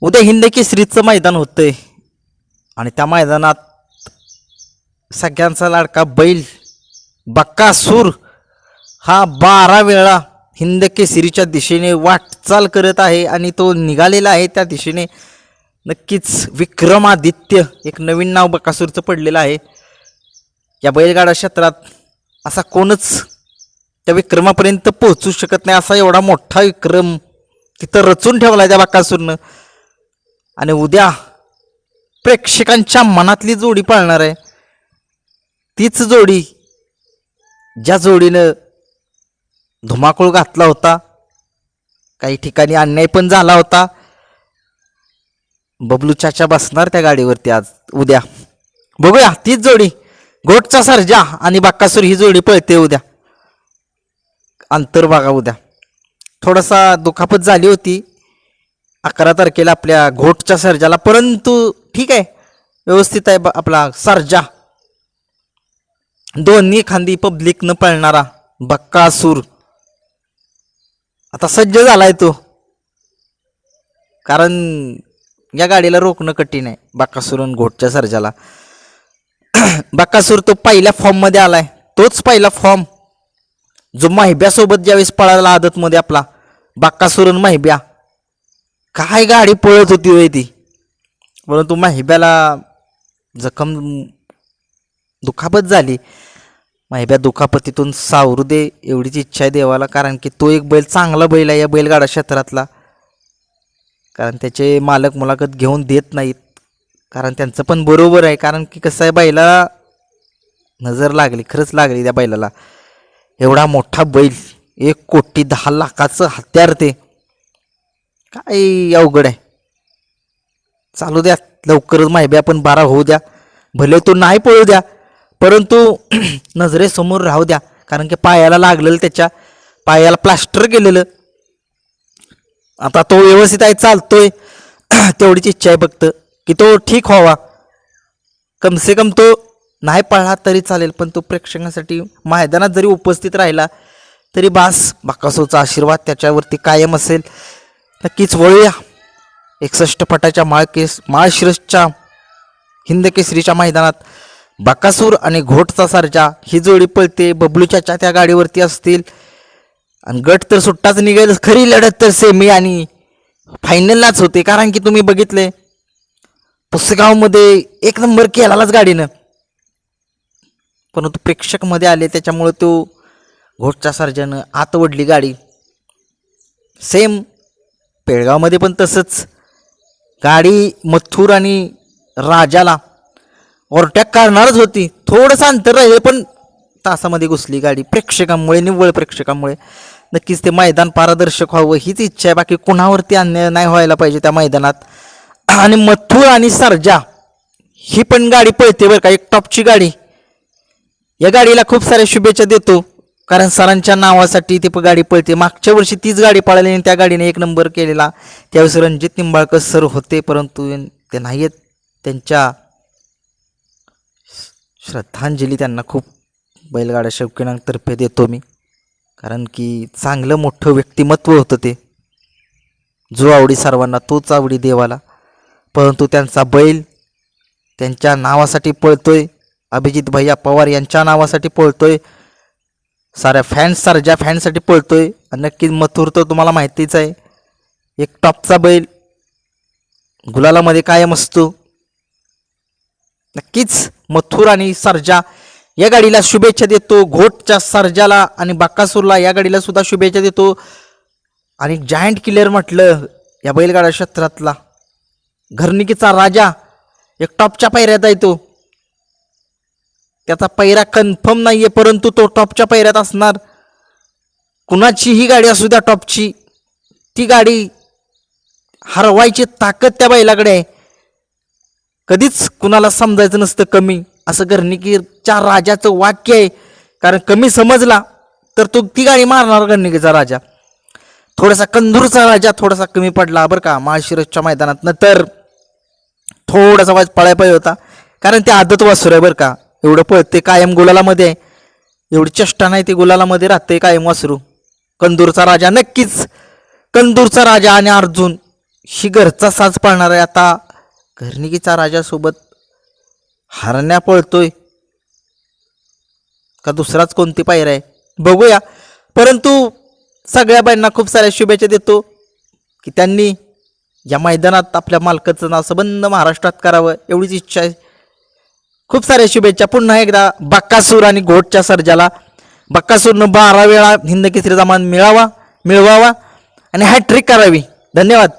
उद्या हिंद केसरीचं मैदान होतंय आणि त्या मैदानात सगळ्यांचा लाडका बैल बक्कासूर हा 12 वेळा हिंद केसरीच्या दिशेने वाटचाल करत आहे आणि तो निघालेला आहे त्या दिशेने. नक्कीच विक्रमादित्य एक नवीन नाव बक्कासूरचं पडलेलं आहे. या बैलगाडा क्षेत्रात असा कोणच त्या विक्रमापर्यंत पोहोचू शकत नाही, असा एवढा मोठा विक्रम तिथं रचून ठेवला आहे त्या बक्कासूरनं. आणि उद्या प्रेक्षकांच्या मनातली जोडी पाळणार आहे, तीच जोडी ज्या जोडीनं धुमाकूळ घातला होता, काही ठिकाणी अन्याय पण झाला होता. बबलू चाचा बसणार त्या गाडीवरती आज उद्या. बघूया तीच जोडी गोटचा सर्जा आणि बक्कासूर ही जोडी पळते उद्या. अंतर बघा उद्या. थोडासा दुखापत झाली होती 11 तारखेला आपल्या घोटच्या सर्जाला, परंतु ठीक आहे, व्यवस्थित आहे आपला सर्जा. दोन्ही खांदी पब्लिकनं पळणारा बक्कासूर आता सज्ज झालाय तो, कारण या गाडीला रोखणं कठीण आहे बक्कासूर आणि घोटच्या सर्जाला. बक्कासूर तो पहिल्या फॉर्ममध्ये आलाय, तोच पहिला फॉर्म जो माहिब्यासोबत ज्यावेळेस पळाला आदतमध्ये आपला बक्कासूर आणि माहिब्या. काय गाडी पळत होती होय ती, परंतु माहिब्याला दुखापत झाली. माहिब्या दुखापतीतून सावरू दे एवढीच इच्छा आहे देवाला, कारण की तो एक बैल चांगला बैल आहे या बैलगाडा क्षेत्रातला. कारण त्याचे मालक मुलाखत घेऊन देत नाहीत, कारण त्यांचं पण बरोबर आहे. कारण की कसं आहे, बैलाला नजर लागली, खरंच लागली त्या बैलाला. एवढा मोठा बैल 1,10,00,000चं हत्यार, ते काय अवघड आहे. चालू द्या लवकरच माहिब्या पण 12 होऊ द्या, भले तो नाही पळू द्या, परंतु नजरेसमोर राहू द्या. कारण की पायाला लागलेलं, त्याच्या पायाला प्लास्टर केलेलं, आता तो व्यवस्थित आहे, चालतोय. तेवढीच इच्छा आहे फक्त की तो ठीक व्हावा. कमसे कम तो नाही पळला तरी चालेल, पण तो प्रेक्षकांसाठी मैदानात जरी उपस्थित राहिला तरी बास. बक्कासूरचा आशीर्वाद त्याच्यावरती कायम असेल. नक्कीच वळूया 61 फटाच्या माळशिरसच्या हिंद केसरीच्या मैदानात. बक्कासूर आणि घोटचा सर्जा ही जोडी पळते. बबलूच्या त्या गाडीवरती असतील आणि गट तर सुट्टाच निघेल. खरी लढत तर सेमी आणि फायनललाच होते, कारण की तुम्ही बघितले पुसेगावमध्ये 1 नंबर केलाच गाडीनं, परंतु प्रेक्षक मध्ये आले त्याच्यामुळे तो घोटच्या सर्जानं आत ओढली गाडी. सेम पेळगावमध्ये पण तसंच गाडी मथुर आणि राजाला ओव्हरटॅक करणारच होती, थोडंसं अंतर राहिले पण तासामध्ये घुसली गाडी. प्रेक्षकांमुळे, निव्वळ प्रेक्षकांमुळे. नक्कीच ते मैदान पारदर्शक व्हावं हीच इच्छा आहे, बाकी कुणावरती अन्याय नाही व्हायला पाहिजे त्या मैदानात. आणि मथुर आणि सर्जा ही पण गाडी पळते बरं का, एक टॉपची गाडी. या गाडीला खूप साऱ्या शुभेच्छा देतो, कारण सरांच्या नावासाठी ती गाडी पळते. मागच्या वर्षी तीच गाडी पळाली आणि त्या गाडीने 1 नंबर केलेला. त्यावेळेस रणजित निंबाळकर सर होते, परंतु ते नाही आहेत. त्यांच्या श्रद्धांजली त्यांना खूप बैलगाडा शौकीनांतर्फे देतो मी, कारण की चांगलं मोठं व्यक्तिमत्व होतं ते. जो आवडी सर्वांना तोच आवडी देवाला. परंतु त्यांचा बैल त्यांच्या नावासाठी पळतोय, अभिजित भैया पवार यांच्या नावासाठी पळतोय, साऱ्या फॅन्स सर्जा फॅन्ससाठी पळतोय. आणि नक्कीच मथुर तर तुम्हाला माहितीच आहे, एक टॉपचा बैल, गुलालामध्ये कायम असतो. नक्कीच मथुर आणि सर्जा या गाडीला शुभेच्छा देतो. घोटच्या सर्जाला आणि बक्कासूरला या गाडीला सुद्धा शुभेच्छा देतो. आणि जायंट किलर म्हटलं या बैलगाडा क्षेत्रातला घरनिकीचा राजा, एक टॉपच्या पायऱ्यात आहे तो. त्याचा पायरा कन्फर्म नाहीये, परंतु तो टॉपच्या पायऱ्यात असणार. कुणाची ही गाडी असू द्या टॉपची, ती गाडी हरवायची ताकद त्या बैलाकडे आहे. कधीच कुणाला समजायचं नसतं कमी, असं घरनिकीच्या राजाचं वाक्य आहे. कारण कमी समजला तर तो ती गाडी मारणार घरनिकीचा राजा. थोडासा कंदूरचा राजा थोडासा कमी पडला बरं का माळशिरसच्या मैदानात, नंतर थोडासा वाज पळाय पाहिजे होता, कारण ते आदत वासुर आहे बरं का. एवढं पळते कायम गुलालामध्ये आहे, एवढी चेष्टा नाही, ते गुलालामध्ये राहते कायम वासरू. कंदूरचा राजा, नक्कीच कंदूरचा राजा आणि अर्जुन ही घरचा साज पाळणार आहे. आता घरणिकीचा राजासोबत हरण्या पळतोय का दुसराच कोणती पायऱ्या आहे बघूया. परंतु सगळ्या बाईंना खूप साऱ्या शुभेच्छा देतो की त्यांनी या मैदानात आपल्या मालकाचं नाव संबंध महाराष्ट्रात करावं एवढीच इच्छा आहे. खूप साऱ्या शुभेच्छा. पुन्हा एकदा बक्कासूर आणि घोटच्या सर्जाला बक्कासूरनं 12 वेळा हिंद केसरीचा मान मिळवावा आणि हॅट्रिक करावी. धन्यवाद.